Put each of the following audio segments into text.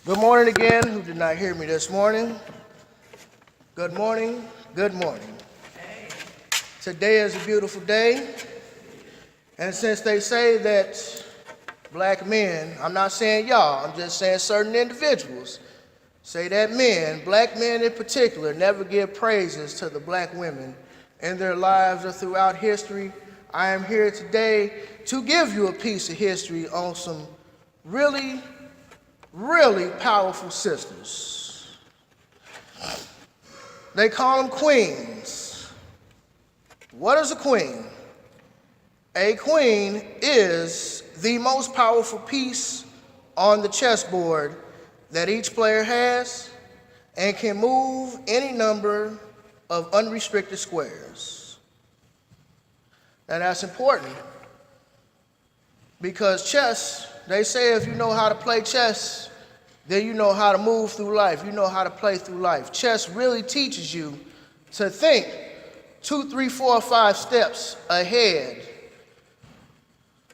Good morning again, who did not hear me this morning. Good morning, good morning. Today is a beautiful day, and since they say that black men, I'm not saying y'all, I'm just saying certain individuals, say that black men in particular, never give praises to the black women in their lives or throughout history. I am here today to give you a piece of history on some really powerful sisters. They call them queens. What is a queen? A queen is the most powerful piece on the chessboard that each player has and can move any number of unrestricted squares. And that's important because chess, they say if you know how to play chess, then you know how to move through life. You know how to play through life. Chess really teaches you to think 2, 3, 4, 5 steps ahead.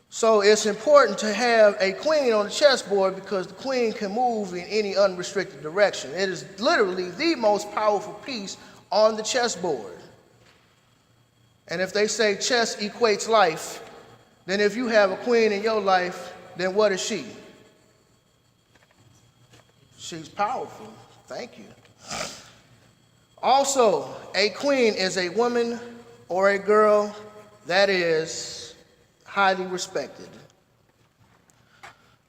So it's important to have a queen on the chessboard because the queen can move in any unrestricted direction. It is literally the most powerful piece on the chessboard. And if they say chess equates life, then if you have a queen in your life, then what is she? She's powerful. Thank you. Also, a queen is a woman or a girl that is highly respected.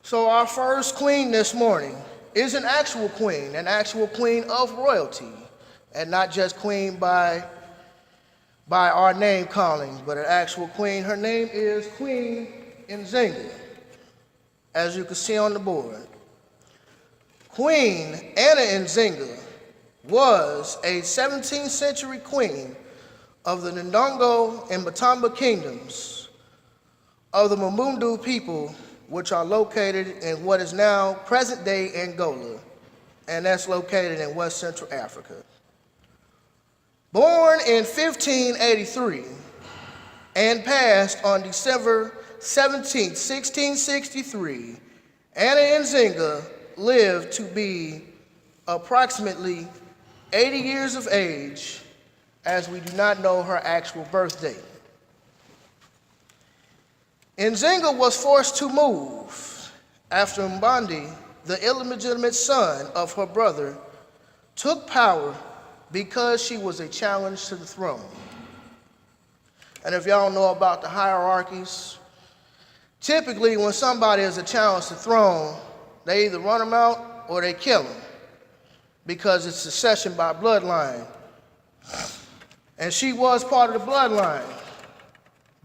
So our first queen this morning is an actual queen of royalty, and not just queen by our name calling, but an actual queen. Her name is Queen Ana Nzing, as you can see on the board. Queen Ana Nzing was a 17th century queen of the Ndongo and Matamba kingdoms of the Mbundu people, which are located in what is now present-day Angola, and that's located in West Central Africa. Born in 1583 and passed on December 17, 1663, Ana Nzing lived to be approximately 80 years of age, as we do not know her actual birth date. Nzing was forced to move after Mbandi, the illegitimate son of her brother, took power because she was a challenge to the throne. And if y'all know about the hierarchies, typically when somebody is a challenge to the throne, they either run them out or they kill them because it's succession by bloodline. And she was part of the bloodline,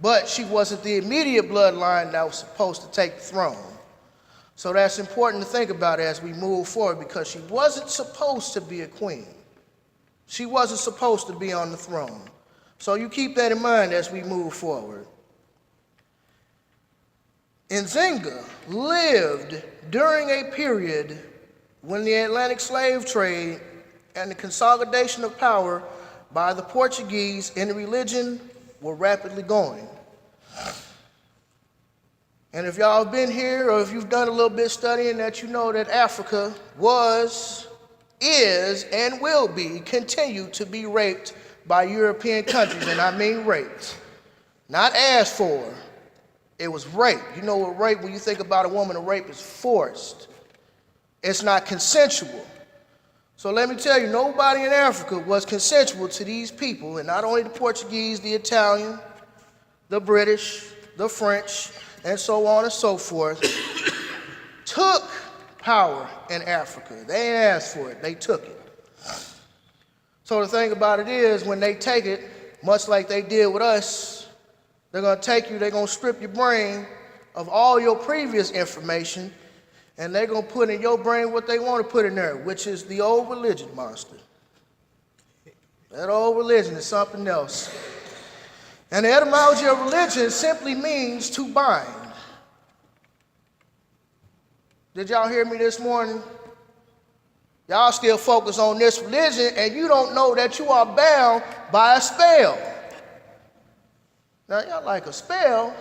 but she wasn't the immediate bloodline that was supposed to take the throne. So that's important to think about as we move forward because she wasn't supposed to be a queen. She wasn't supposed to be on the throne. So you keep that in mind as we move forward. Nzing lived during a period when the Atlantic slave trade and the consolidation of power by the Portuguese in religion were rapidly going. And if y'all have been here or if you've done a little bit studying, that you know that Africa was, is, and will continue to be raped by European countries, and I mean raped. Not asked for, it was rape. You know what rape, when you think about a woman, a rape is forced. It's not consensual. So let me tell you, nobody in Africa was consensual to these people, and not only the Portuguese, the Italian, the British, the French, and so on and so forth, took power in Africa. They ain't asked for it, they took it. So the thing about it is, when they take it, much like they did with us, they're gonna take you, they're gonna strip your brain of all your previous information, and they're gonna put in your brain what they wanna put in there, which is the old religion monster. That old religion is something else. And the etymology of religion simply means to bind. Did y'all hear me this morning? Y'all still focus on this religion and you don't know that you are bound by a spell. Now y'all like a spell?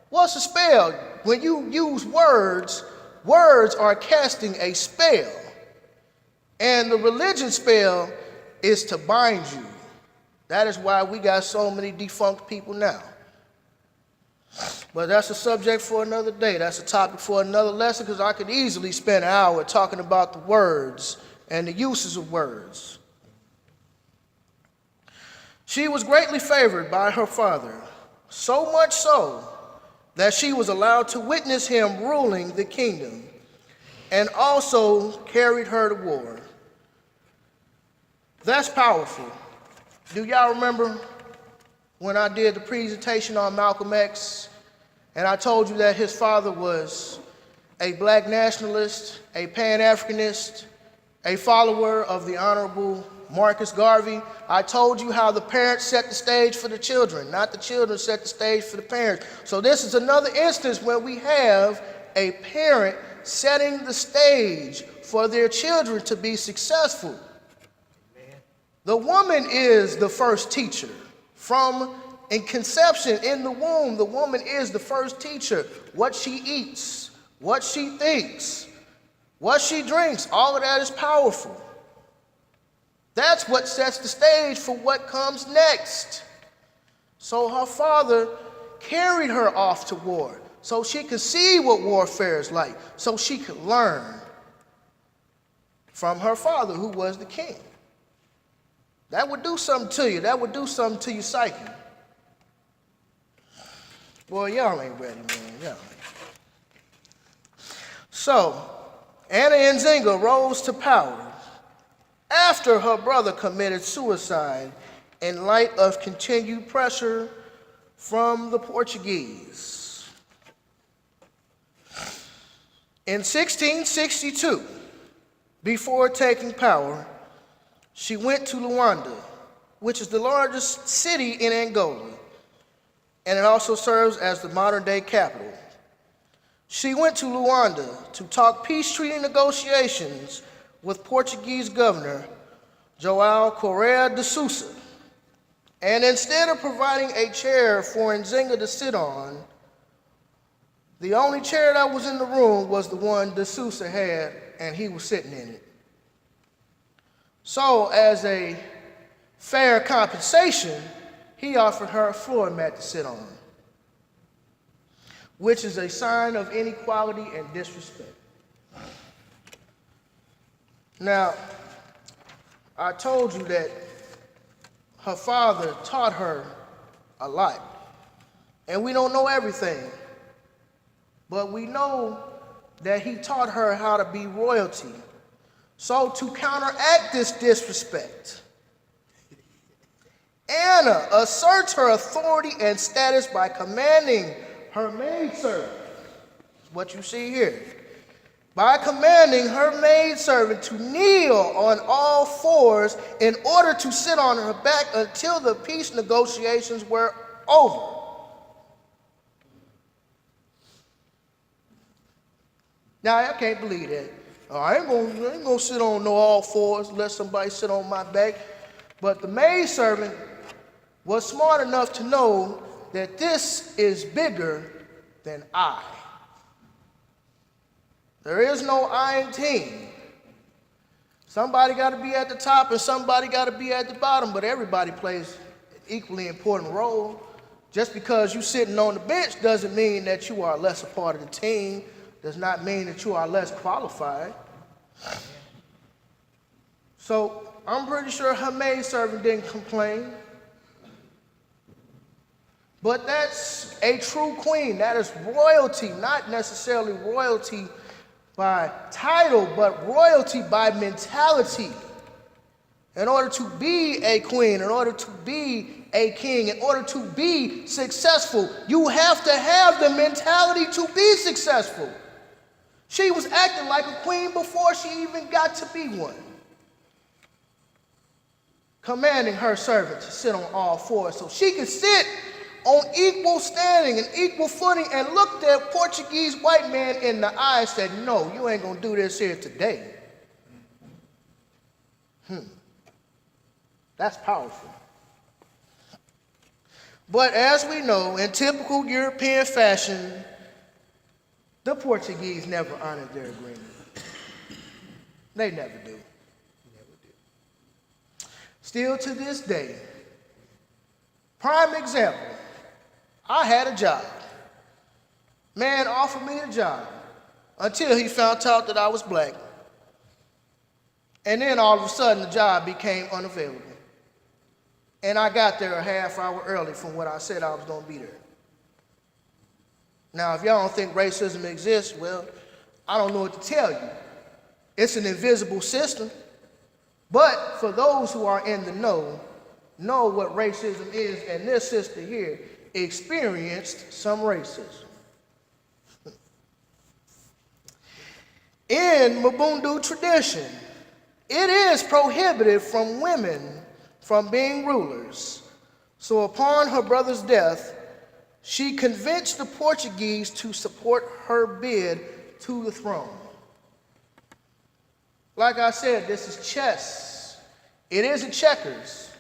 What's a spell? When you use words words are casting a spell. And the religion spell is to bind you. That is why we got so many defunct people now. But that's a subject for another day. That's a topic for another lesson, because I could easily spend an hour talking about the words and the uses of words. She was greatly favored by her father, so much so that she was allowed to witness him ruling the kingdom, and also carried her to war. That's powerful. Do y'all remember when I did the presentation on Malcolm X, and I told you that his father was a black nationalist, a Pan-Africanist, a follower of the Honorable Marcus Garvey? I told you how the parents set the stage for the children, not the children set the stage for the parents. So this is another instance where we have a parent setting the stage for their children to be successful. The woman is the first teacher. From in conception, in the womb, the woman is the first teacher. What she eats, what she thinks, what she drinks, all of that is powerful. That's what sets the stage for what comes next. So her father carried her off to war so she could see what warfare is like, so she could learn from her father, who was the king. That would do something to you. That would do something to your psyche. Boy, y'all ain't ready, man. Y'all ain't. So, Ana Nzing rose to power after her brother committed suicide in light of continued pressure from the Portuguese. In 1662, before taking power, she went to Luanda, which is the largest city in Angola, and it also serves as the modern-day capital. She went to Luanda to talk peace treaty negotiations with Portuguese governor João Correia de Sousa. And instead of providing a chair for Nzinga to sit on, the only chair that was in the room was the one de Sousa had, and he was sitting in it. So, as a fair compensation, he offered her a floor mat to sit on, which is a sign of inequality and disrespect. Now, I told you that her father taught her a lot, and we don't know everything, but we know that he taught her how to be royalty. So to counteract this disrespect, Ana asserts her authority and status by commanding her maidservant, what you see here, by commanding her maidservant to kneel on all fours in order to sit on her back until the peace negotiations were over. Now, I can't believe that. I ain't gonna sit on no all fours, let somebody sit on my back. But the maidservant was smart enough to know that this is bigger than I. There is no I in team. Somebody got to be at the top and somebody got to be at the bottom, but everybody plays an equally important role. Just because you're sitting on the bench doesn't mean that you are less a part of the team, does not mean that you are less qualified. So I'm pretty sure her maidservant didn't complain. But that's a true queen. That is royalty, not necessarily royalty by title, but royalty by mentality. In order to be a queen, in order to be a king, in order to be successful, you have to have the mentality to be successful. She was acting like a queen before she even got to be one. Commanding her servant to sit on all fours so she could sit on equal standing and equal footing, and looked that Portuguese white man in the eye and said, no, you ain't gonna do this here today. That's powerful. But as we know, in typical European fashion, The Portuguese never honored their agreement. They never do. Still to this day, prime example, I had a job. Man offered me a job until he found out that I was black. And then all of a sudden the job became unavailable. And I got there a half hour early from what I said I was going to be there. Now, if y'all don't think racism exists, well, I don't know what to tell you. It's an invisible system. But for those who are in the know what racism is, and this sister here experienced some racism. In Mbundu tradition, it is prohibited from women from being rulers. So upon her brother's death, she convinced the Portuguese to support her bid to the throne. Like I said, this is chess. It isn't checkers.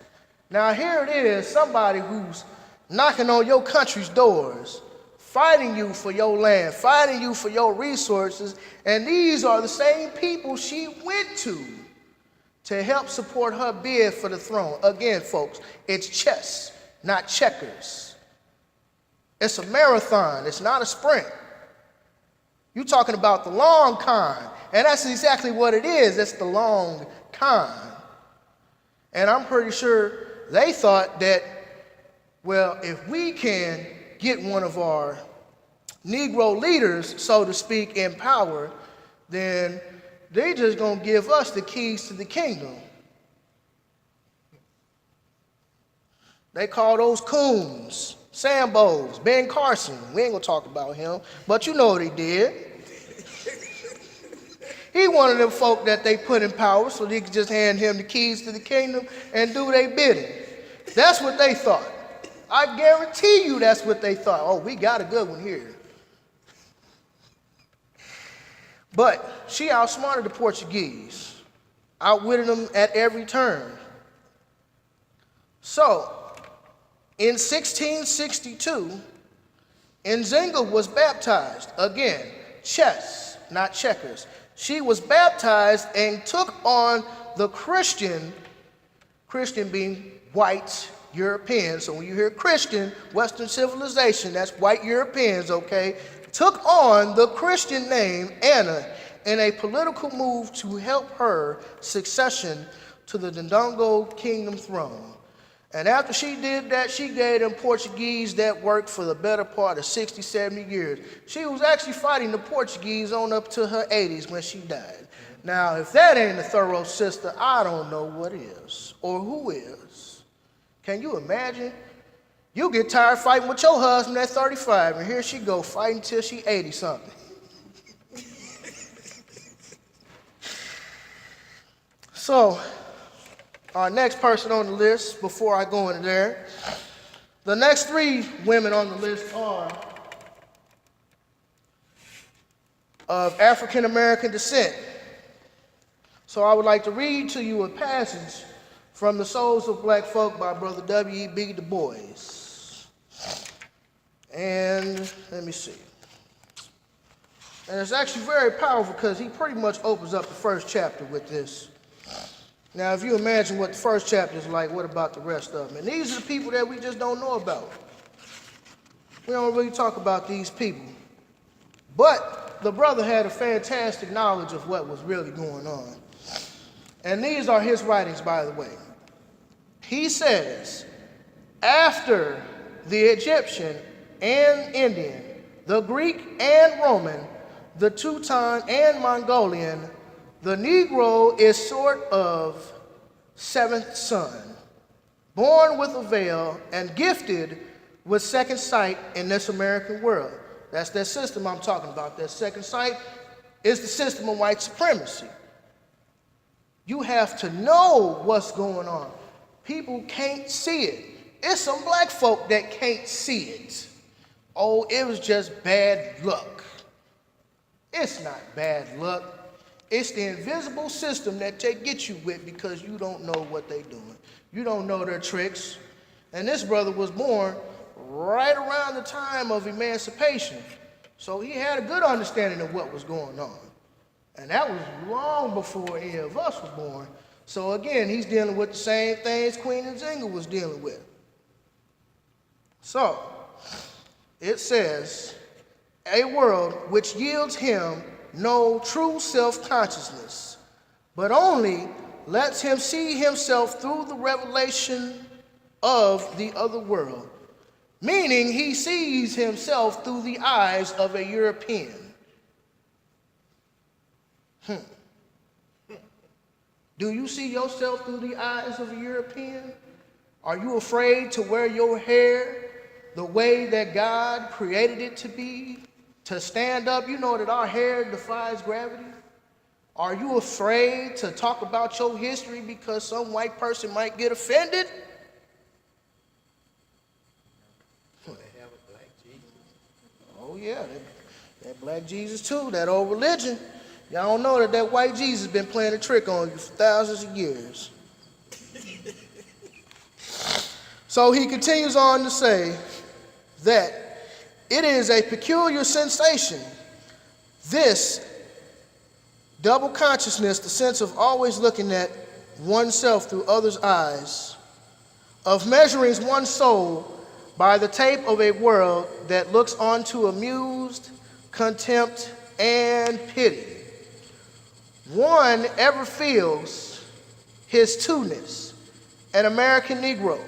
Now here it is, somebody who's knocking on your country's doors, fighting you for your land, fighting you for your resources, and these are the same people she went to help support her bid for the throne. Again, folks, it's chess, not checkers. It's a marathon, it's not a sprint. You're talking about the long con, and that's exactly what it is. It's the long con. And I'm pretty sure they thought that, well, if we can get one of our Negro leaders, so to speak, in power, then they just gonna give us the keys to the kingdom. They call those coons, Sambos, Ben Carson. We ain't gonna talk about him, but you know what he did. He one of them folk that they put in power so they could just hand him the keys to the kingdom and do their bidding. That's what they thought. I guarantee you that's what they thought. Oh, we got a good one here. But she outsmarted the Portuguese, outwitted them at every turn. So, in 1662, Nzinga was baptized. Again, chess, not checkers. She was baptized and took on the Christian being white Europeans. So when you hear Christian, Western civilization, that's white Europeans, okay? Took on the Christian name Anna in a political move to help her succession to the Ndongo kingdom throne. And after she did that, she gave them Portuguese that worked for the better part of 60, 70 years. She was actually fighting the Portuguese on up to her 80s when she died. Now, if that ain't a thorough sister, I don't know what is or who is. Can you imagine? You get tired fighting with your husband at 35, and here she go fighting till she 80-something. So, our next person on the list, before I go into there, the next three women on the list are of African American descent. So I would like to read to you a passage from The Souls of Black Folk by Brother W.E.B. Du Bois. And let me see. And it's actually very powerful because he pretty much opens up the first chapter with this. Now, if you imagine what the first chapter is like, what about the rest of them? And these are the people that we just don't know about. We don't really talk about these people. But the brother had a fantastic knowledge of what was really going on. And these are his writings, by the way. He says, after the Egyptian and Indian, the Greek and Roman, the Teuton and Mongolian, the Negro is sort of seventh son, born with a veil and gifted with second sight in this American world. That's that system I'm talking about. That second sight is the system of white supremacy. You have to know what's going on. People can't see it. It's some black folk that can't see it. Oh, it was just bad luck. It's not bad luck. It's the invisible system that they get you with because you don't know what they're doing. You don't know their tricks. And this brother was born right around the time of emancipation. So he had a good understanding of what was going on. And that was long before any of us were born. So again, he's dealing with the same things Queen Ana Nzing was dealing with. So, it says, a world which yields him no true self-consciousness, but only lets him see himself through the revelation of the other world, meaning he sees himself through the eyes of a European. Do you see yourself through the eyes of a European? Are you afraid to wear your hair the way that God created it to be? To stand up? You know that our hair defies gravity. Are you afraid to talk about your history because some white person might get offended? They have a black Jesus. Oh yeah, that black Jesus too, that old religion. Y'all don't know that white Jesus been playing a trick on you for thousands of years. So he continues on to say that it is a peculiar sensation, this double consciousness, the sense of always looking at oneself through others' eyes, of measuring one's soul by the tape of a world that looks on to amused, contempt, and pity. One ever feels his two-ness, an American Negro,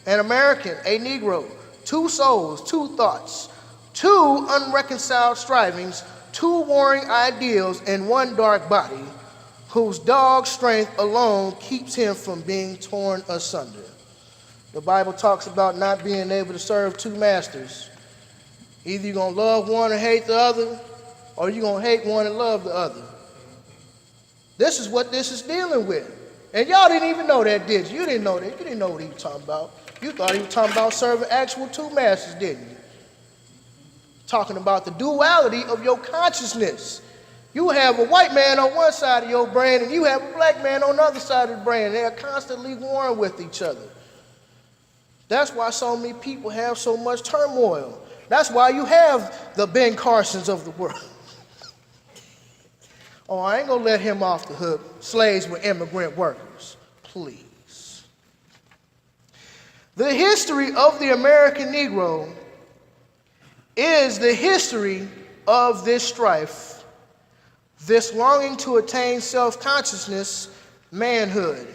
an American, a Negro, two souls, two thoughts, two unreconciled strivings, two warring ideals in one dark body, whose dog strength alone keeps him from being torn asunder. The Bible talks about not being able to serve two masters. Either you're going to love one and hate the other, or you're going to hate one and love the other. This is what this is dealing with. And y'all didn't even know that, did you? You didn't know that. You didn't know what he was talking about. You thought he was talking about serving actual two masters, didn't you? Talking about the duality of your consciousness. You have a white man on one side of your brain and you have a black man on the other side of the brain. They are constantly warring with each other. That's why so many people have so much turmoil. That's why you have the Ben Carsons of the world. Oh, I ain't gonna let him off the hook. Slaves were immigrant workers. Please. The history of the American Negro is the history of this strife, this longing to attain self-consciousness, manhood,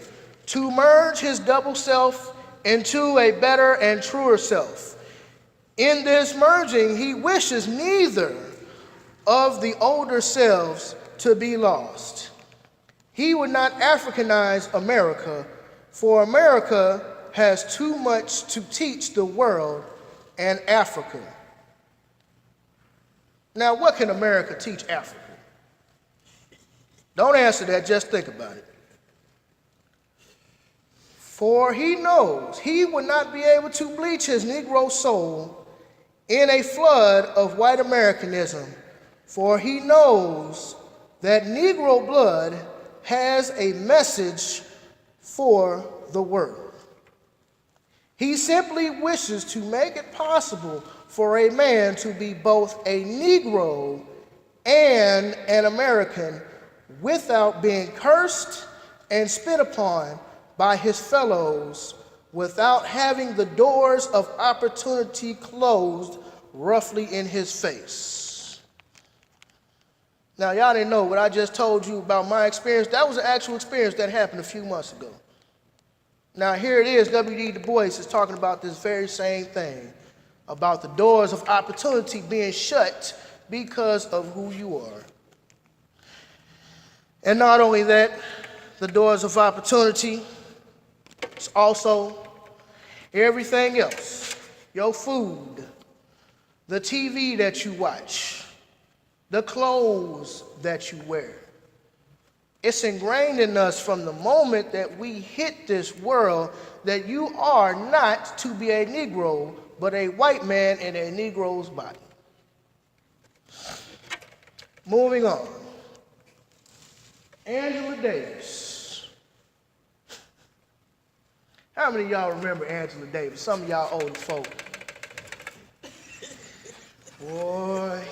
to merge his double self into a better and truer self. In this merging, he wishes neither of the older selves to be lost. He would not Africanize America, for America has too much to teach the world and Africa. Now, what can America teach Africa? Don't answer that, just think about it. For he knows he would not be able to bleach his Negro soul in a flood of white Americanism, for he knows that Negro blood has a message for the world. He simply wishes to make it possible for a man to be both a Negro and an American without being cursed and spit upon by his fellows, without having the doors of opportunity closed roughly in his face. Now, y'all didn't know what I just told you about my experience. That was an actual experience that happened a few months ago. Now, here it is, W.E.B. Du Bois is talking about this very same thing, about the doors of opportunity being shut because of who you are. And not only that, the doors of opportunity, it's also everything else. Your food, the TV that you watch, the clothes that you wear. It's ingrained in us from the moment that we hit this world that you are not to be a Negro, but a white man in a Negro's body. Moving on. Angela Davis. How many of y'all remember Angela Davis? Some of y'all older folk. Boy,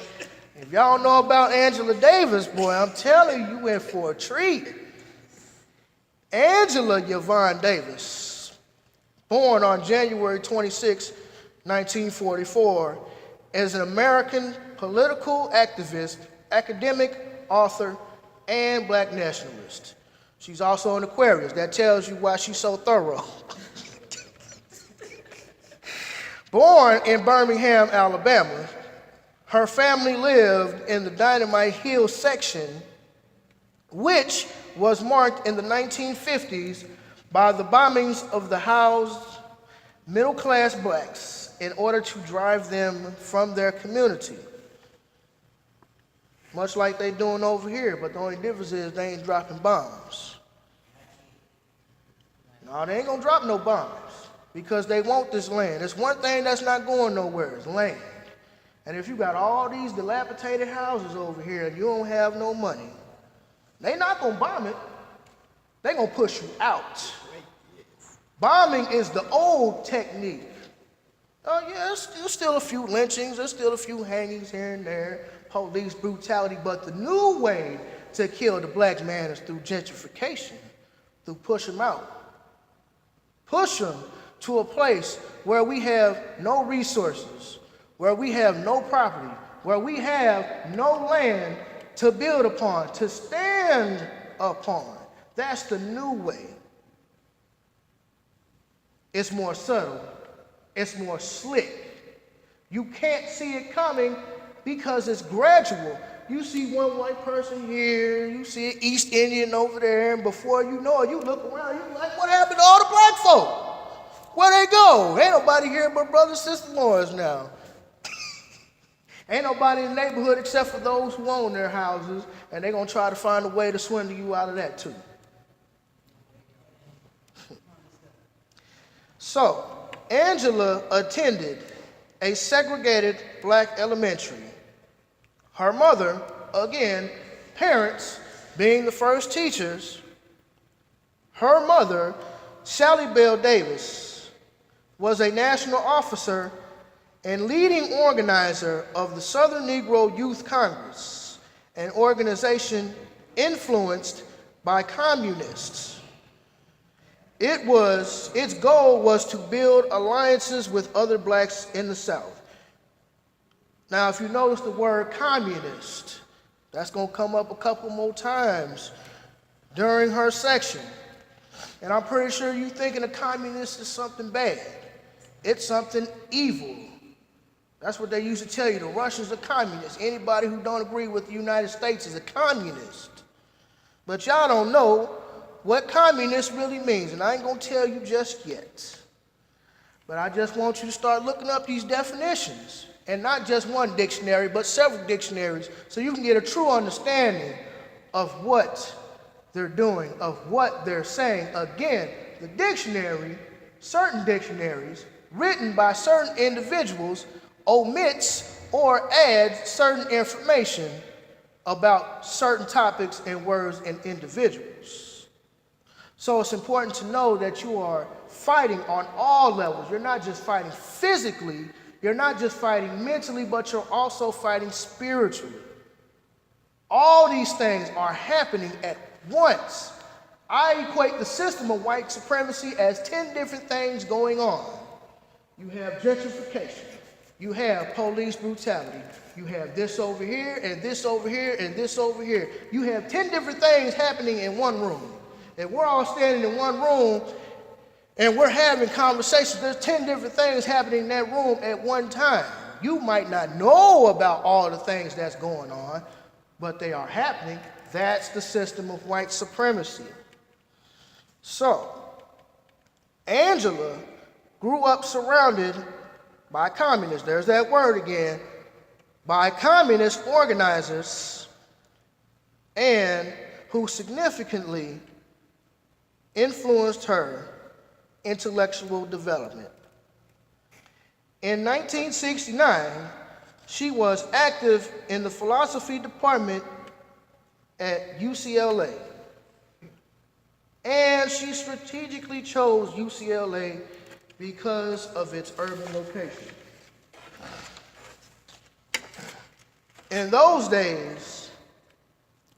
If y'all don't know about Angela Davis, boy, I'm telling you, you in for a treat. Angela Yvonne Davis, born on January 26, 1944, is an American political activist, academic, author, and black nationalist. She's also an Aquarius. That tells you why she's so thorough. Born in Birmingham, Alabama, her family lived in the Dynamite Hill section, which was marked in the 1950s by the bombings of the housed middle-class blacks in order to drive them from their community. Much like they doing over here, but the only difference is they ain't dropping bombs. No, they ain't gonna drop no bombs because they want this land. It's one thing that's not going nowhere, it's land. And if you got all these dilapidated houses over here and you don't have no money, they not gonna bomb it. They gonna push you out. Bombing is the old technique. Oh yeah, there's still a few lynchings, there's still a few hangings here and there, police brutality, but the new way to kill the black man is through gentrification, through push them out. Push them to a place where we have no resources, where we have no property, where we have no land to build upon, to stand upon. That's the new way. It's more subtle. It's more slick. You can't see it coming because it's gradual. You see one white person here, you see an East Indian over there, and before you know it, you look around, you're like, what happened to all the black folk? Where they go? Ain't nobody here but brothers and sister-in-laws now. Ain't nobody in the neighborhood except for those who own their houses, and they're going to try to find a way to swindle you out of that too. So, Angela attended a segregated black elementary. Her mother, again, parents being the first teachers, her mother, Sally Bell Davis, was a national officer and leading organizer of the Southern Negro Youth Congress, an organization influenced by communists. Its goal was to build alliances with other blacks in the South. Now, if you notice the word communist, that's going to come up a couple more times during her section. And I'm pretty sure you're thinking a communist is something bad. It's something evil. That's what they used to tell you. The Russians are communists. Anybody who don't agree with the United States is a communist. But y'all don't know what communist really means, and I ain't gonna tell you just yet. But I just want you to start looking up these definitions, and not just one dictionary, but several dictionaries, so you can get a true understanding of what they're doing, of what they're saying. Again, the dictionary, certain dictionaries, written by certain individuals, omits or adds certain information about certain topics and words and individuals. So it's important to know that you are fighting on all levels. You're not just fighting physically, you're not just fighting mentally, but you're also fighting spiritually. All these things are happening at once. I equate the system of white supremacy as 10 different things going on. You have gentrification. You have police brutality. You have this over here, and this over here, and this over here. You have 10 different things happening in one room. And we're all standing in one room, and we're having conversations. There's 10 different things happening in that room at one time. You might not know about all the things that's going on, but they are happening. That's the system of white supremacy. So, Angela grew up surrounded by communists, there's that word again, by communist organizers, and who significantly influenced her intellectual development. In 1969, she was active in the philosophy department at UCLA, and she strategically chose UCLA because of its urban location. In those days,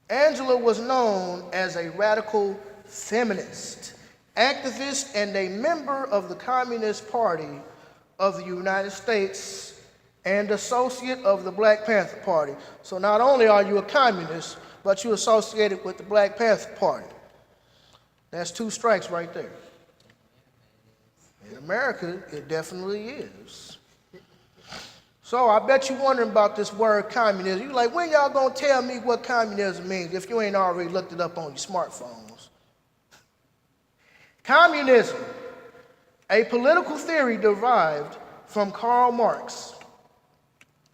Angela was known as a radical feminist, activist, and a member of the Communist Party of the United States and associate of the Black Panther Party. So not only are you a communist, but you're associated with the Black Panther Party. That's 2 strikes right there. In America, it definitely is. So I bet you're wondering about this word communism. You're like, when y'all gonna tell me what communism means if you ain't already looked it up on your smartphones? Communism, a political theory derived from Karl Marx,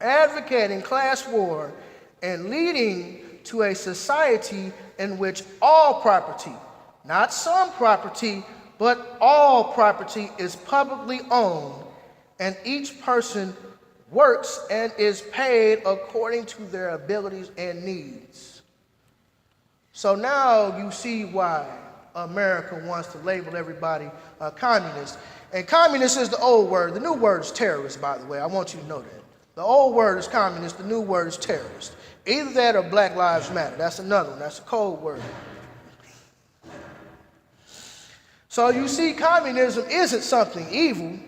advocating class war and leading to a society in which all property, not some property, but all property is publicly owned, and each person works and is paid according to their abilities and needs. So now you see why America wants to label everybody a communist. And communist is the old word. The new word is terrorist, by the way. I want you to know that. The old word is communist. The new word is terrorist. Either that or Black Lives Matter. That's another one. That's a code word. So you see, communism isn't something evil.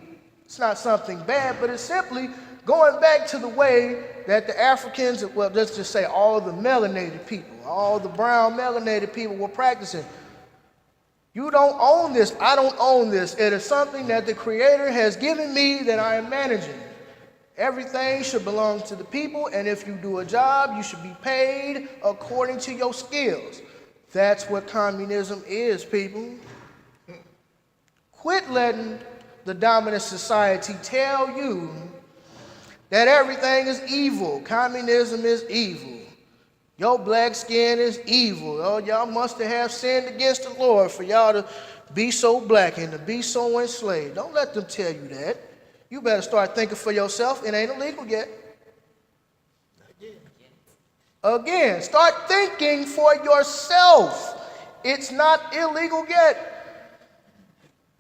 It's not something bad, but it's simply going back to the way that the Africans, well, let's just say all the melanated people, all the brown melanated people were practicing. You don't own this. I don't own this. It is something that the Creator has given me that I am managing. Everything should belong to the people, and if you do a job, you should be paid according to your skills. That's what communism is, people. Quit letting the dominant society tell you that everything is evil. Communism is evil. Your black skin is evil. Oh, y'all must have sinned against the Lord for y'all to be so black and to be so enslaved. Don't let them tell you that. You better start thinking for yourself. It ain't illegal yet. Again, start thinking for yourself. It's not illegal yet.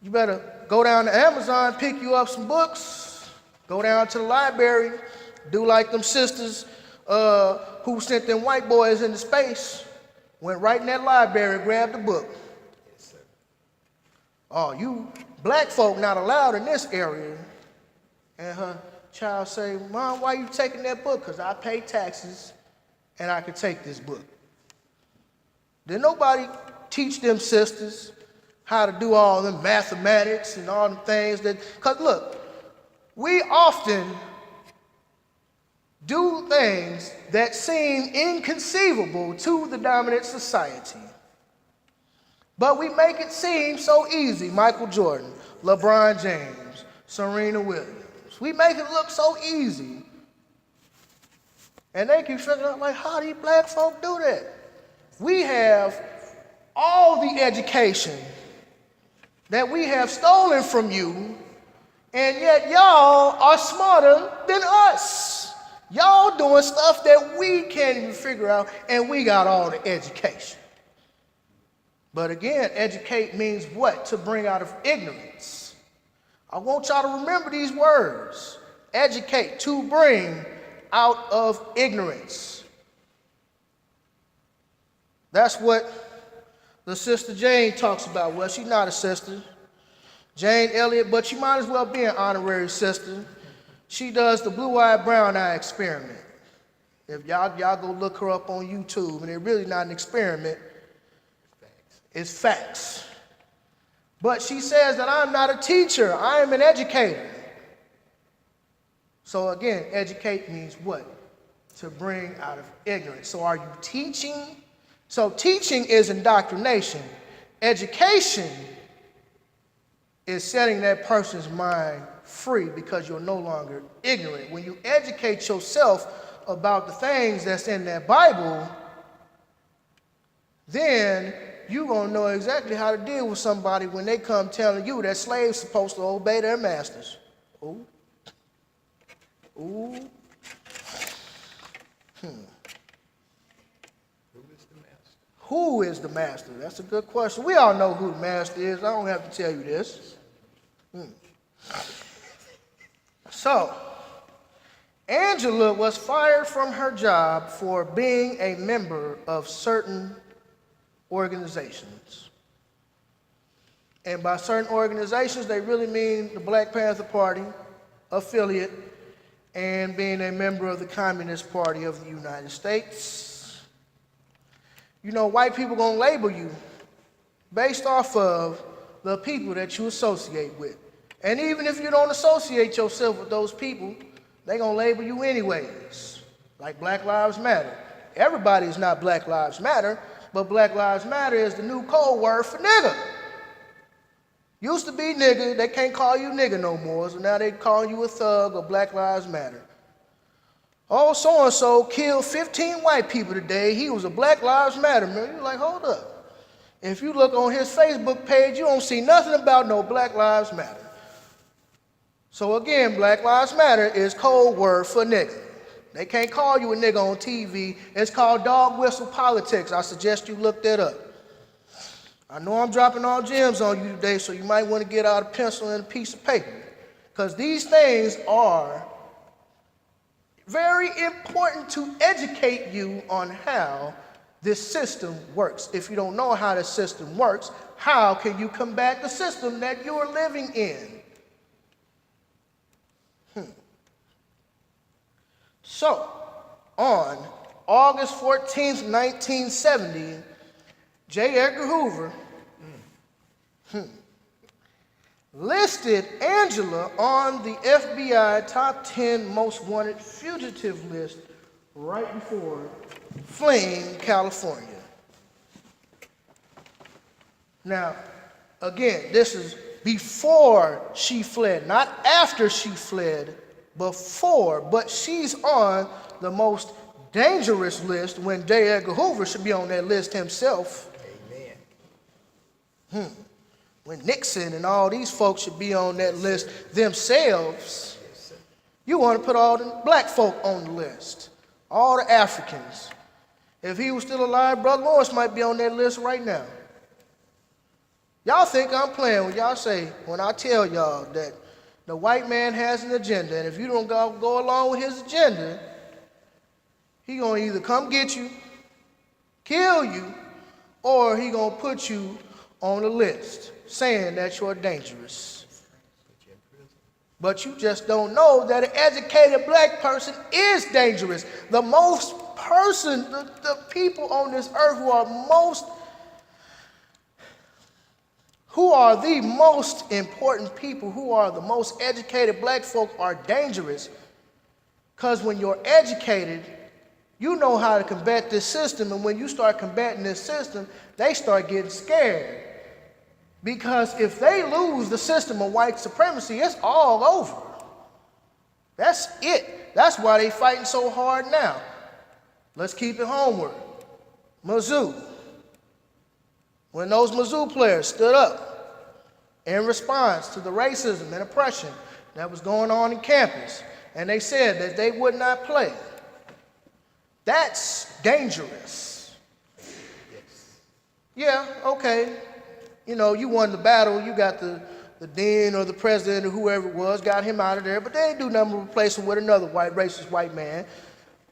You better go down to Amazon, pick you up some books, go down to the library, do like them sisters who sent them white boys into space, went right in that library, grabbed the book. Yes, sir. Oh, you black folk not allowed in this area. And her child say, Mom, why you taking that book? Because I pay taxes and I can take this book. Did nobody teach them sisters how to do all them mathematics and all them things that, because look, we often do things that seem inconceivable to the dominant society. But we make it seem so easy. Michael Jordan, LeBron James, Serena Williams. We make it look so easy. And they keep figuring out, like, how do you black folk do that? We have all the education that we have stolen from you, and yet y'all are smarter than us. Y'all doing stuff that we can't even figure out, and we got all the education. But again, educate means what? To bring out of ignorance. I want y'all to remember these words. Educate, to bring out of ignorance. That's what the sister Jane talks about. Well, she's not a sister, Jane Elliott, but she might as well be an honorary sister. She does the blue-eyed, brown-eye experiment. If y'all go look her up on YouTube, and it's really not an experiment, it's facts. But she says that I'm not a teacher, I am an educator. So again, educate means what? To bring out of ignorance. So are you teaching? So teaching is indoctrination. Education is setting that person's mind free because you're no longer ignorant. When you educate yourself about the things that's in that Bible, then you're going to know exactly how to deal with somebody when they come telling you that slaves supposed to obey their masters. Ooh. Ooh. Who is the master? That's a good question. We all know who the master is. I don't have to tell you this. So, Angela was fired from her job for being a member of certain organizations. And by certain organizations, they really mean the Black Panther Party affiliate and being a member of the Communist Party of the United States. You know, white people gonna label you based off of the people that you associate with. And even if you don't associate yourself with those people, they gonna label you anyways, like Black Lives Matter. Everybody is not Black Lives Matter, but Black Lives Matter is the new code word for nigga. Used to be nigga, they can't call you nigga no more, so now they call you a thug or Black Lives Matter. Oh, so-and-so killed 15 white people today, he was a Black Lives Matter man. You're like, hold up. If you look on his Facebook page, you don't see nothing about no Black Lives Matter. So again, Black Lives Matter is code word for nigga. They can't call you a nigga on TV. It's called dog whistle politics. I suggest you look that up. I know I'm dropping all gems on you today, so you might want to get out a pencil and a piece of paper, because these things are very important to educate you on how this system works. If you don't know how the system works, how can you combat the system that you are living in? So, on August 14th, 1970, J. Edgar Hoover listed Angela on the FBI top 10 most wanted fugitive list right before fleeing California. Now, again, this is before she fled, not after she fled, before, but she's on the most dangerous list when J. Edgar Hoover should be on that list himself. Amen. When Nixon and all these folks should be on that list themselves. Yes, you want to put all the black folk on the list, all the Africans. If he was still alive, Brother Lawrence might be on that list right now. Y'all think I'm playing when y'all say, when I tell y'all that the white man has an agenda, and if you don't go along with his agenda, he gonna either come get you, kill you, or he gonna put you on a list saying that you're dangerous. But you just don't know that an educated black person is dangerous. The people on this earth who are the most important people, who are the most educated black folk, are dangerous. Because when you're educated, you know how to combat this system, and when you start combating this system, they start getting scared. Because if they lose the system of white supremacy, it's all over. That's it. That's why they fighting so hard now. Let's keep it homeward. Mizzou. When those Mizzou players stood up in response to the racism and oppression that was going on in campus, and they said that they would not play, that's dangerous. Yes. Yeah, okay. You know, you won the battle, you got the dean or the president or whoever it was, got him out of there, but they didn't do nothing to replace him with another racist white man.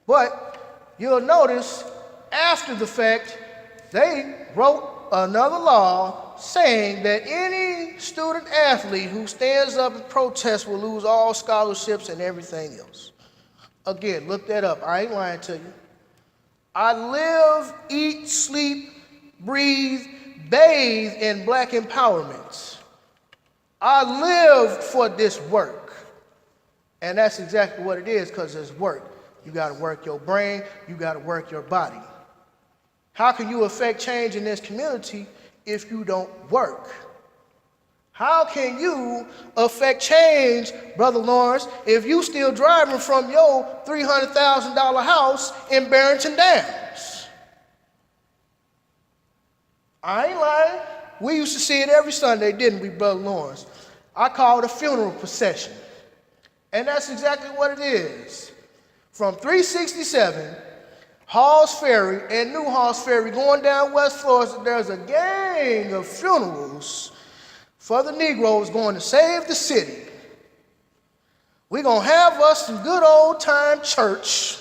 But you'll notice, after the fact, they wrote another law saying that any student athlete who stands up and protests will lose all scholarships and everything else. Again, look that up. I ain't lying to you. I live, eat, sleep, breathe, bathe in black empowerment. I live for this work. And that's exactly what it is, because it's work. You got to work your brain. You got to work your body. How can you affect change in this community if you don't work? How can you affect change, Brother Lawrence, if you still driving from your $300,000 house in Barrington Downs? I ain't lying. We used to see it every Sunday, didn't we, Brother Lawrence? I call it a funeral procession. And that's exactly what it is. From 367, Halls Ferry and New Halls Ferry going down West Florida, there's a gang of funerals for the Negroes going to save the city. We're going to have us some good old time church,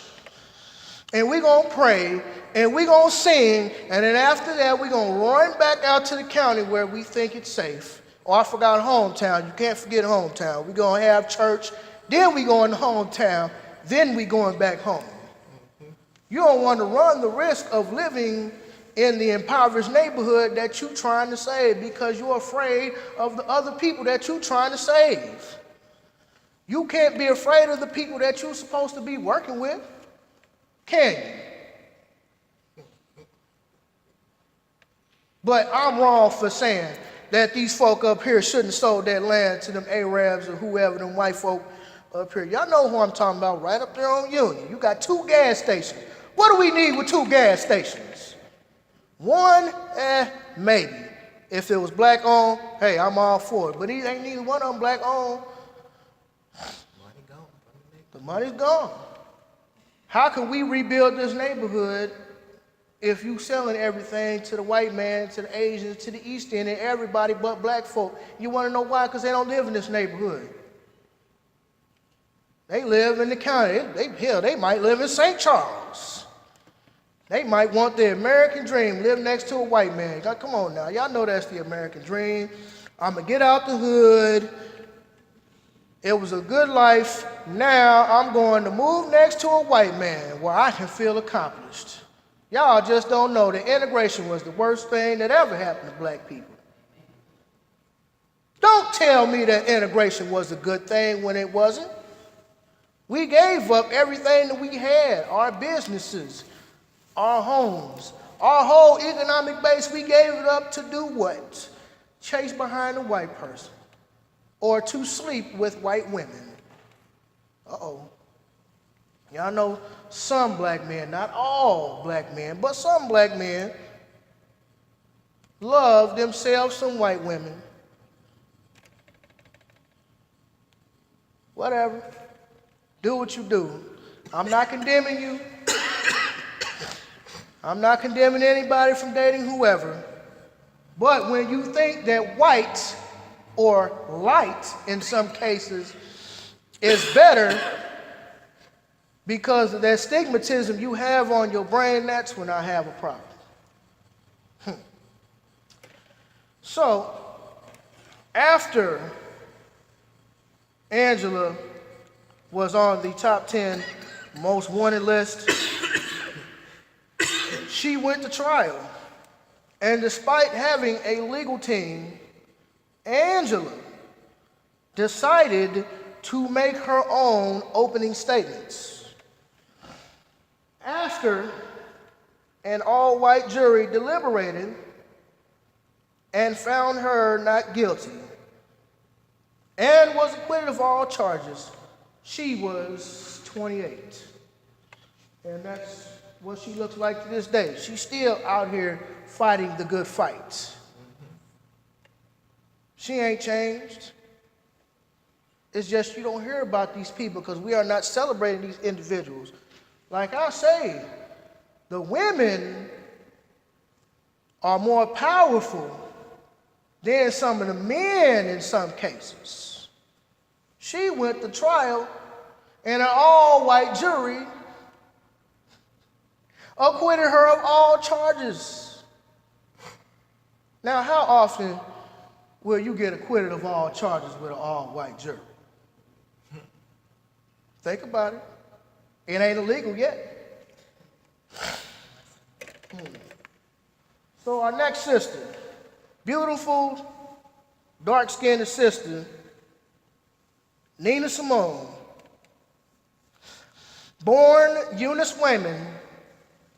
and we're going to pray, and we're going to sing, and then after that, we're going to run back out to the county where we think it's safe. Oh, I forgot hometown. You can't forget hometown. We're going to have church, then we're going to hometown, then we're going back home. You don't want to run the risk of living in the impoverished neighborhood that you're trying to save because you're afraid of the other people that you're trying to save. You can't be afraid of the people that you're supposed to be working with, can you? But I'm wrong for saying that these folk up here shouldn't have sold that land to them Arabs or whoever, them white folk up here. Y'all know who I'm talking about, right up there on Union. You got 2 gas stations. What do we need with 2 gas stations? 1, maybe. If it was black owned, hey, I'm all for it. But it ain't neither one of them black owned. Money gone. The money's gone. How can we rebuild this neighborhood if you selling everything to the white man, to the Asians, to the East End, and everybody but black folk? You want to know why? Because they don't live in this neighborhood. They live in the county. They might live in St. Charles. They might want the American dream, live next to a white man. Come on now. Y'all know that's the American dream. I'm going to get out the hood. It was a good life. Now I'm going to move next to a white man where I can feel accomplished. Y'all just don't know that integration was the worst thing that ever happened to black people. Don't tell me that integration was a good thing when it wasn't. We gave up everything that we had, our businesses, our homes, our whole economic base. We gave it up to do what? Chase behind a white person or to sleep with white women. Uh-oh. Y'all know some black men, not all black men, but some black men love themselves some white women. Whatever. Do what you do. I'm not condemning you. I'm not condemning anybody from dating whoever. But when you think that white or light in some cases is better because of that stigmatism you have on your brain, that's when I have a problem. So, after Angela was on the top 10 most wanted list, she went to trial. And despite having a legal team, Angela decided to make her own opening statements. After an all-white jury deliberated and found her not guilty and was acquitted of all charges, she was 28. And that's what she looks like to this day. She's still out here fighting the good fight. She ain't changed. It's just you don't hear about these people because we are not celebrating these individuals. Like I say, the women are more powerful than some of the men in some cases. She went to trial and an all-white jury acquitted her of all charges. Now, how often will you get acquitted of all charges with an all-white jury? Think about it. It ain't illegal yet. So our next sister, beautiful, dark-skinned sister, Nina Simone, born Eunice Wayman,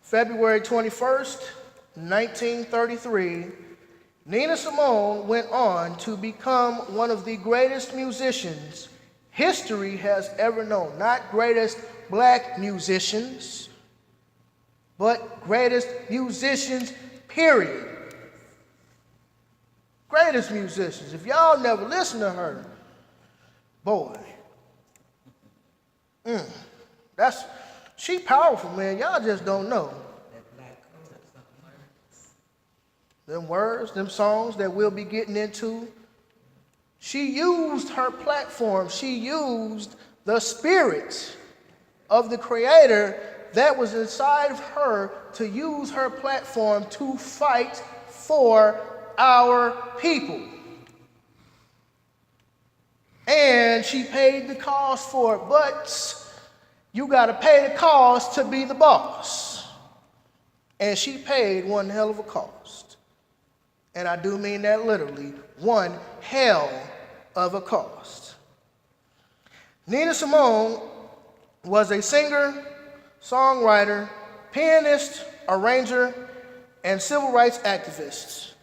February 21st, 1933, Nina Simone went on to become one of the greatest musicians history has ever known. Not greatest black musicians, but greatest musicians, period. Greatest musicians. If y'all never listen to her, boy, she powerful, man. Y'all just don't know. Them words, them songs that we'll be getting into. She used her platform. She used the spirit of the Creator that was inside of her to use her platform to fight for our people. And she paid the cost for it, but you got to pay the cost to be the boss. And she paid one hell of a cost. And I do mean that literally, one hell of a cost. Nina Simone was a singer, songwriter, pianist, arranger, and civil rights activist.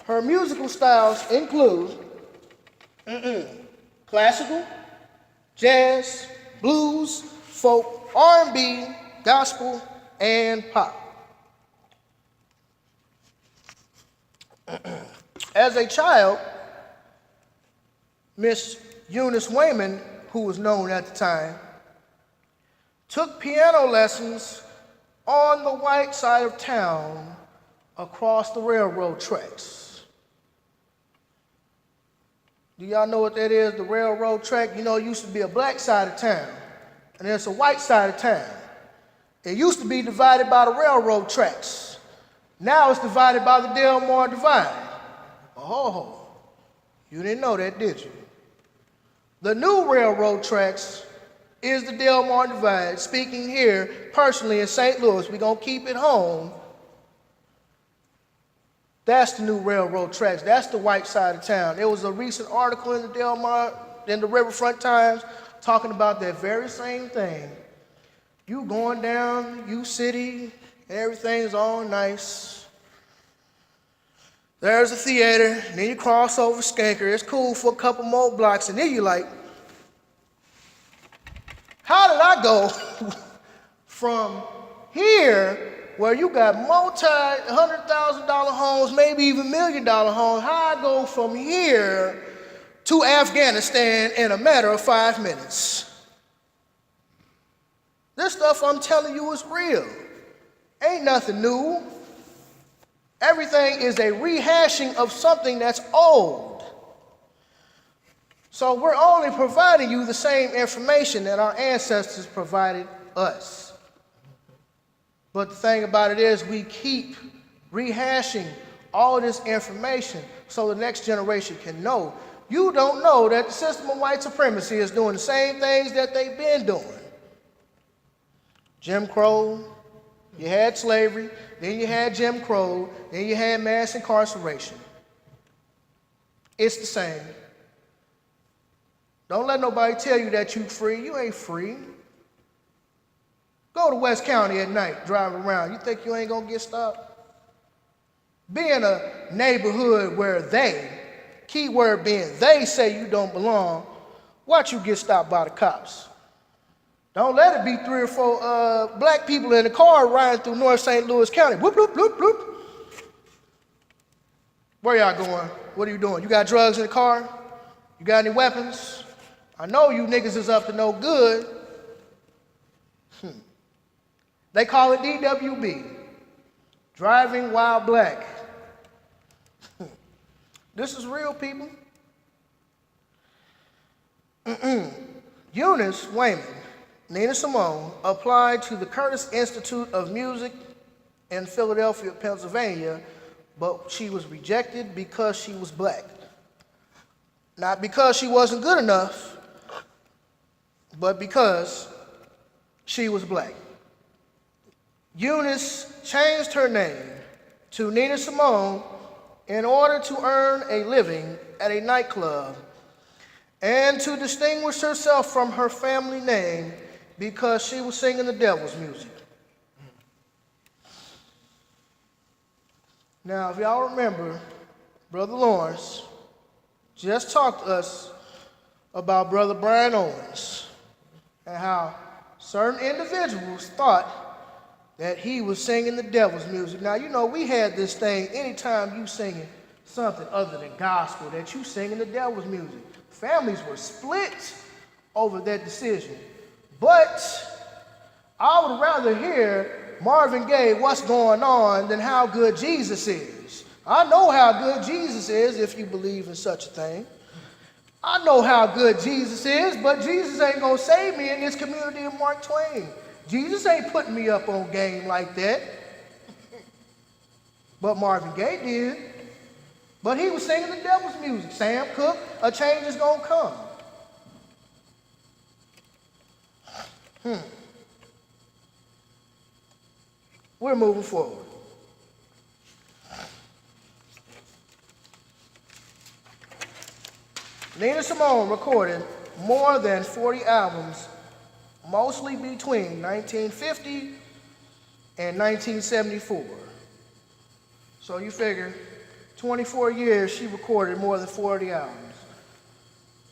Her musical styles include classical, jazz, blues, folk, R&B, gospel, and pop. As a child, Miss Eunice Wayman, who was known at the time, took piano lessons on the white side of town across the railroad tracks. Do y'all know what that is, the railroad track? You know, it used to be a black side of town, and there's a white side of town. It used to be divided by the railroad tracks. Now it's divided by the Delmar Divide. Oh, you didn't know that, did you? The new railroad tracks is the Delmar Divide. Speaking here personally in St. Louis, we're going to keep it home. That's the new railroad tracks. That's the white side of town. There was a recent article in the Delmar, in the Riverfront Times, talking about that very same thing. You going down U City, and everything's all nice. There's a theater, and then you cross over Skanker. It's cool for a couple more blocks, and then you're like, how did I go from here, where you got multi-$100,000 homes, maybe even $1 million homes, how I go from here to Afghanistan in a matter of 5 minutes? This stuff I'm telling you is real. Ain't nothing new. Everything is a rehashing of something that's old. So we're only providing you the same information that our ancestors provided us. But the thing about it is we keep rehashing all this information so the next generation can know. You don't know that the system of white supremacy is doing the same things that they've been doing. Jim Crow, you had slavery, then you had Jim Crow, then you had mass incarceration. It's the same. Don't let nobody tell you that you free. You ain't free. Go to West County at night, driving around. You think you ain't gonna get stopped? Be in a neighborhood where they, keyword being they, say you don't belong, watch you get stopped by the cops. Don't let it be 3 or 4 black people in a car riding through North St. Louis County. Whoop, whoop, whoop, whoop. Where y'all going? What are you doing? You got drugs in the car? You got any weapons? I know you niggas is up to no good. They call it DWB, driving while black. This is real, people. Eunice Wayman, Nina Simone, applied to the Curtis Institute of Music in Philadelphia, Pennsylvania, but she was rejected because she was black. Not because she wasn't good enough, but because she was black. Eunice changed her name to Nina Simone in order to earn a living at a nightclub and to distinguish herself from her family name because she was singing the devil's music. Now, if y'all remember, Brother Lawrence just talked to us about Brother Brian Owens and how certain individuals thought that he was singing the devil's music. Now, you know, we had this thing, anytime you singing something other than gospel, that you singing the devil's music. Families were split over that decision. But I would rather hear Marvin Gaye, "What's Going On," than how good Jesus is. I know how good Jesus is if you believe in such a thing. I know how good Jesus is, but Jesus ain't gonna save me in this community of Mark Twain. Jesus ain't putting me up on game like that. But Marvin Gaye did. But he was singing the devil's music. Sam Cooke, a change is gonna come. We're moving forward. Nina Simone recorded more than 40 albums, mostly between 1950 and 1974. So you figure 24 years she recorded more than 40 albums.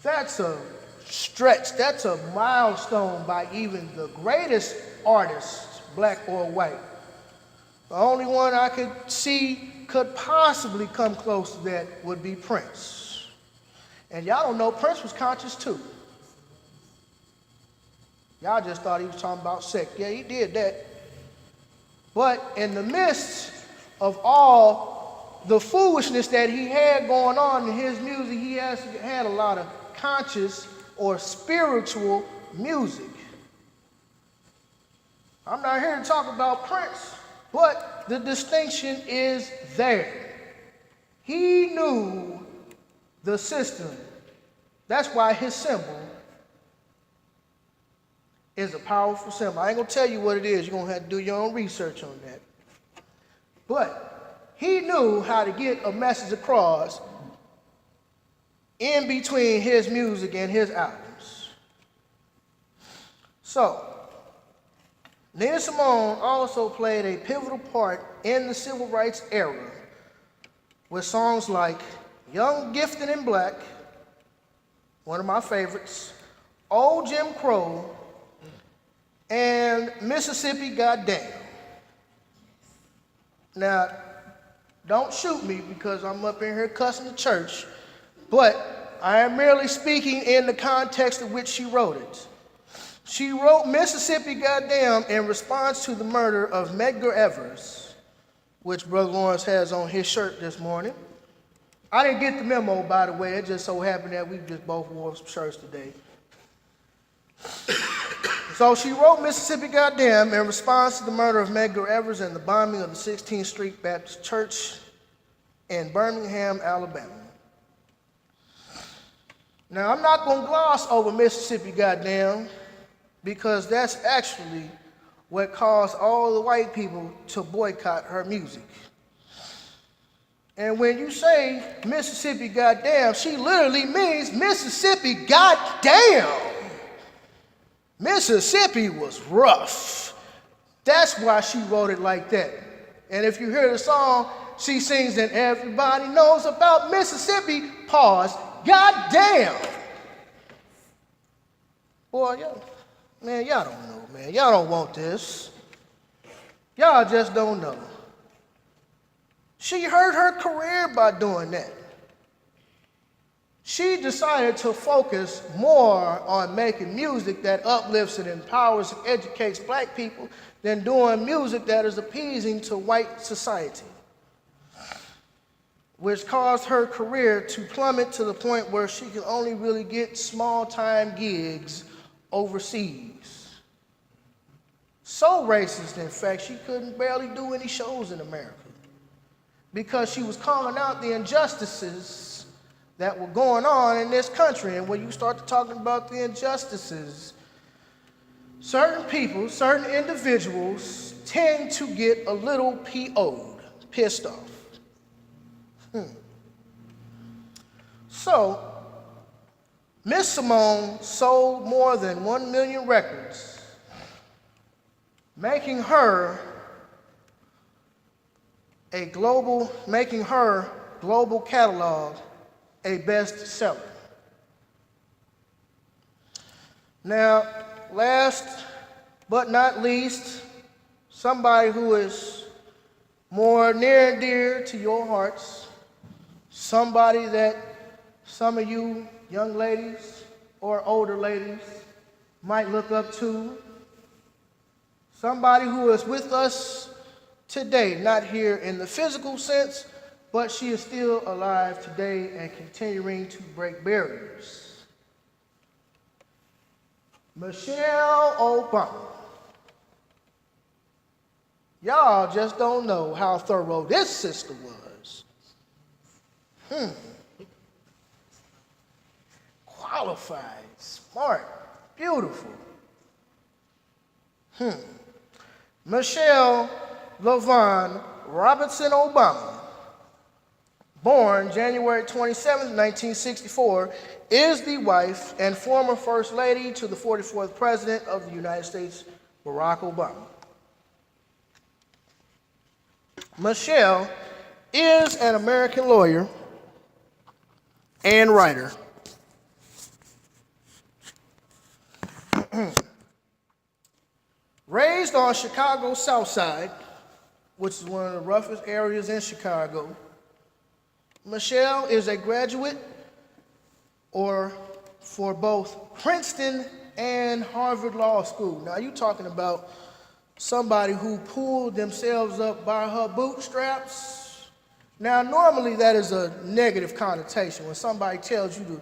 That's a stretch, that's a milestone by even the greatest artists, black or white. The only one I could see could possibly come close to that would be Prince. And y'all don't know Prince was conscious too. Y'all just thought he was talking about sex. Yeah, he did that. But in the midst of all the foolishness that he had going on in his music, he had a lot of conscious or spiritual music. I'm not here to talk about Prince, but the distinction is there. He knew the system. That's why his symbol is a powerful symbol. I ain't gonna tell you what it is. You're gonna have to do your own research on that. But he knew how to get a message across in between his music and his albums. So, Nina Simone also played a pivotal part in the civil rights era with songs like Young, Gifted, and Black, one of my favorites, Old Jim Crow, and Mississippi Goddamn. Now, don't shoot me because I'm up in here cussing the church, but I am merely speaking in the context of which she wrote it. She wrote Mississippi Goddamn in response to the murder of Medgar Evers, which Brother Lawrence has on his shirt this morning. I didn't get the memo, by the way. It just so happened that we just both wore some shirts today. So she wrote Mississippi Goddamn in response to the murder of Medgar Evers and the bombing of the 16th Street Baptist Church in Birmingham, Alabama. Now, I'm not going to gloss over Mississippi Goddamn because that's actually what caused all the white people to boycott her music. And when you say Mississippi Goddamn, she literally means Mississippi Goddamn. Mississippi was rough. That's why she wrote it like that. And if you hear the song, she sings and everybody knows about Mississippi, pause, goddamn. Boy, y'all don't know, man. Y'all don't want this. Y'all just don't know. She hurt her career by doing that. She decided to focus more on making music that uplifts and empowers and educates black people than doing music that is appeasing to white society, which caused her career to plummet to the point where she could only really get small-time gigs overseas. So racist, in fact, she couldn't barely do any shows in America because she was calling out the injustices that were going on in this country. And when you start talking about the injustices, certain people, certain individuals tend to get a little PO'd, pissed off. So, Miss Simone sold more than 1 million records, making her global catalog a bestseller. Now, last but not least, somebody who is more near and dear to your hearts, somebody that some of you young ladies or older ladies might look up to, somebody who is with us today, not here in the physical sense, but she is still alive today and continuing to break barriers. Michelle Obama. Y'all just don't know how thorough this sister was. Qualified, smart, beautiful. Michelle LaVaughn Robinson Obama, born January 27, 1964, is the wife and former First Lady to the 44th President of the United States, Barack Obama. Michelle is an American lawyer and writer. Raised on Chicago's South Side, which is one of the roughest areas in Chicago, Michelle is a graduate for both Princeton and Harvard Law School. Now you're talking about somebody who pulled themselves up by her bootstraps. Now normally that is a negative connotation. When somebody tells you to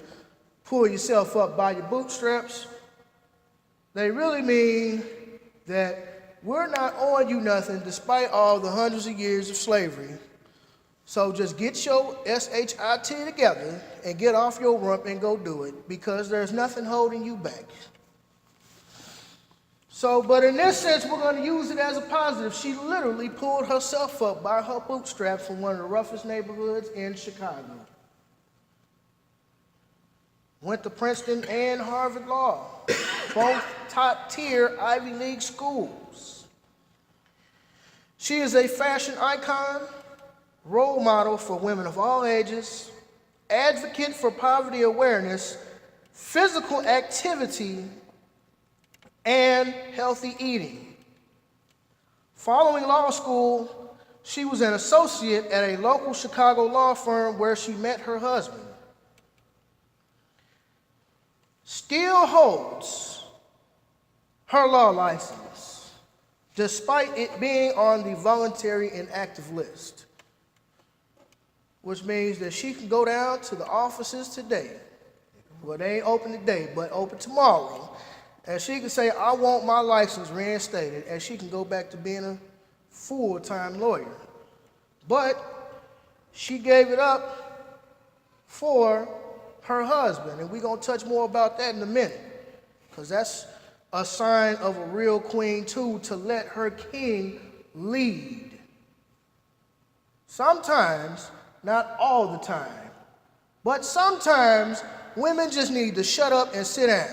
pull yourself up by your bootstraps, they really mean that we're not owing you nothing despite all the hundreds of years of slavery. So just get your SHIT together and get off your rump and go do it, because there's nothing holding you back. So, but in this sense, we're going to use it as a positive. She literally pulled herself up by her bootstraps from one of the roughest neighborhoods in Chicago. Went to Princeton and Harvard Law, both top-tier Ivy League schools. She is a fashion icon, role model for women of all ages, advocate for poverty awareness, physical activity, and healthy eating. Following law school, she was an associate at a local Chicago law firm where she met her husband. Still holds her law license, despite it being on the voluntary inactive list, which means that she can go down to the offices today. Well, they ain't open today, but open tomorrow. And she can say, I want my license reinstated, and she can go back to being a full-time lawyer. But she gave it up for her husband, and we're going to touch more about that in a minute, because that's a sign of a real queen, too, to let her king lead. Sometimes, not all the time, but sometimes women just need to shut up and sit down.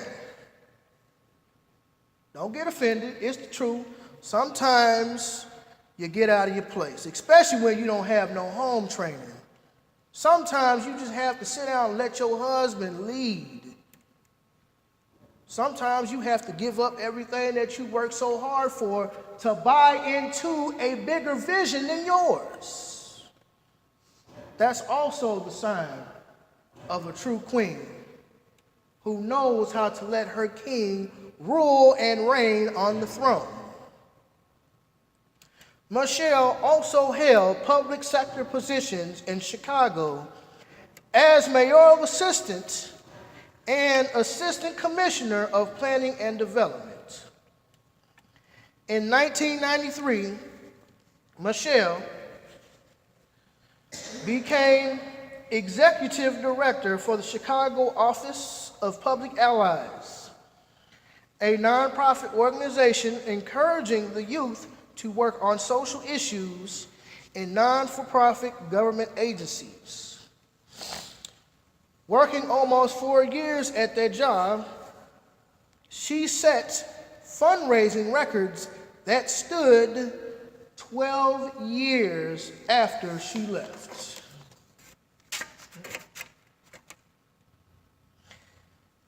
Don't get offended, it's the truth. Sometimes you get out of your place, especially when you don't have no home training. Sometimes you just have to sit down and let your husband lead. Sometimes you have to give up everything that you worked so hard for to buy into a bigger vision than yours. That's also the sign of a true queen who knows how to let her king rule and reign on the throne. Michelle also held public sector positions in Chicago as mayoral assistant and assistant commissioner of planning and development. In 1993, Michelle became executive director for the Chicago Office of Public Allies, a nonprofit organization encouraging the youth to work on social issues in non-for-profit government agencies. Working almost 4 years at that job, she set fundraising records that stood 12 years after she left.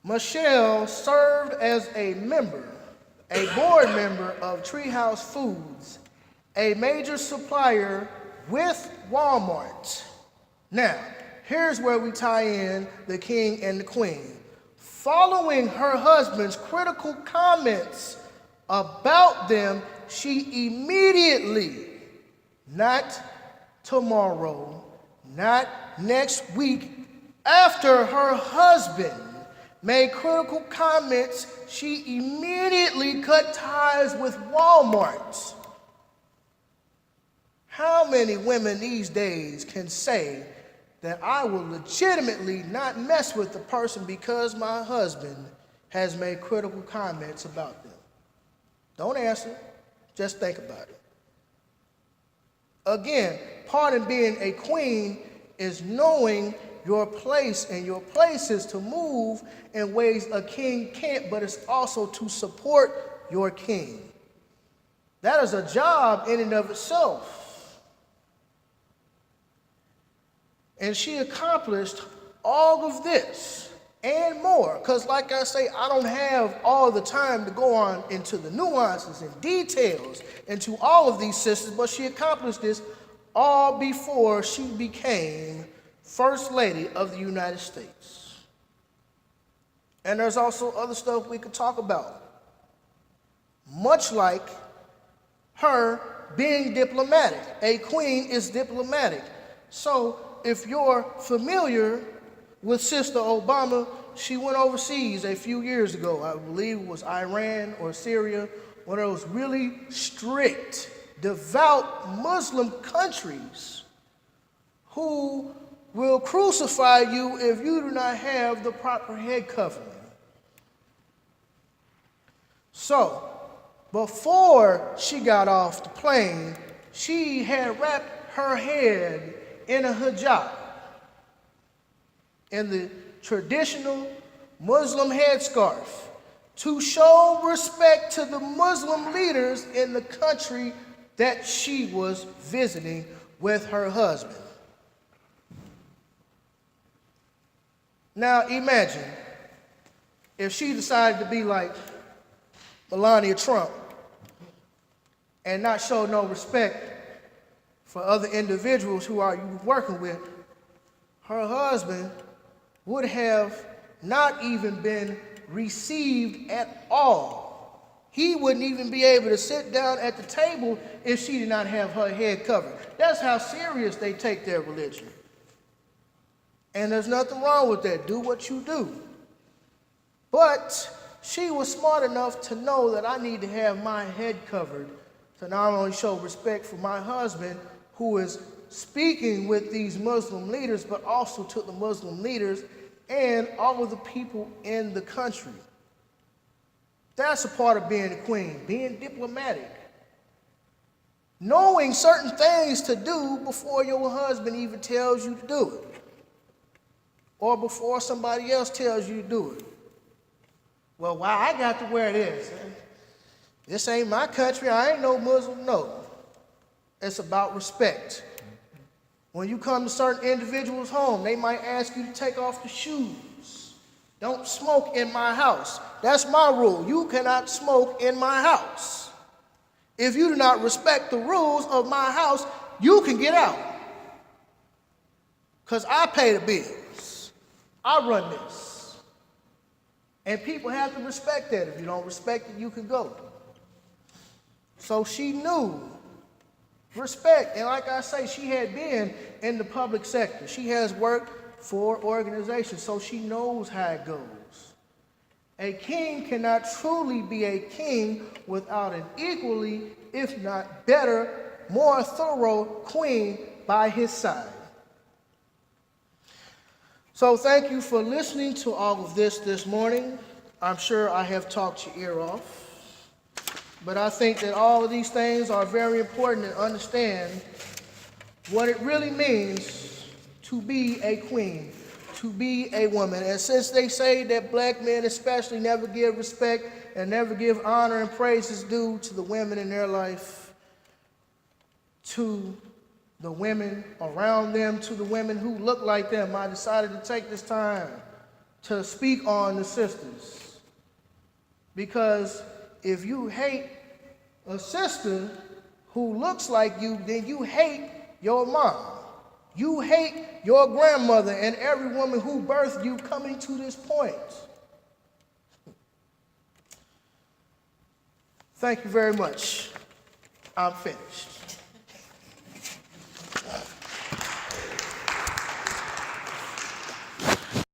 Michelle served as a board member of Treehouse Foods, a major supplier with Walmart. Now, here's where we tie in the king and the queen. Following her husband's critical comments about them, she immediately, not tomorrow, not next week, after her husband made critical comments, she immediately cut ties with Walmart. How many women these days can say that I will legitimately not mess with the person because my husband has made critical comments about them? Don't answer, just think about it. Again, part of being a queen is knowing your place, and your place is to move in ways a king can't, but it's also to support your king. That is a job in and of itself. And she accomplished all of this and more, because like I say, I don't have all the time to go on into the nuances and details into all of these sisters, but she accomplished this all before she became First Lady of the United States. And there's also other stuff we could talk about, much like her being diplomatic. A queen is diplomatic. So if you're familiar with Sister Obama, she went overseas a few years ago. I believe it was Iran or Syria, one of those really strict, devout Muslim countries who will crucify you if you do not have the proper head covering. So, before she got off the plane, she had wrapped her head in a hijab, in the traditional Muslim headscarf, to show respect to the Muslim leaders in the country that she was visiting with her husband. Now imagine if she decided to be like Melania Trump and not show no respect for other individuals who are you working with. Her husband would have not even been received at all. He wouldn't even be able to sit down at the table if she did not have her head covered. That's how serious they take their religion. And there's nothing wrong with that. Do what you do. But she was smart enough to know that I need to have my head covered to not only show respect for my husband, who is speaking with these Muslim leaders, but also to the Muslim leaders and all of the people in the country. That's a part of being a queen, being diplomatic. Knowing certain things to do before your husband even tells you to do it, or before somebody else tells you to do it. Well, why I got to wear this? This ain't my country. I ain't no Muslim. No. It's about respect. When you come to certain individuals' home, they might ask you to take off the shoes. Don't smoke in my house. That's my rule. You cannot smoke in my house. If you do not respect the rules of my house, you can get out. Because I pay the bills. I run this. And people have to respect that. If you don't respect it, you can go. So she knew respect. And like I say, she had been in the public sector. She has worked for organizations, so she knows how it goes. A king cannot truly be a king without an equally, if not better, more thorough queen by his side. So thank you for listening to all of this morning. I'm sure I have talked your ear off. But I think that all of these things are very important to understand what it really means to be a queen, to be a woman. And since they say that black men especially never give respect and never give honor and praises due to the women in their life, to the women around them, to the women who look like them, I decided to take this time to speak on the sisters. Because if you hate a sister who looks like you, then you hate your mom. You hate your grandmother and every woman who birthed you coming to this point. Thank you very much. I'm finished.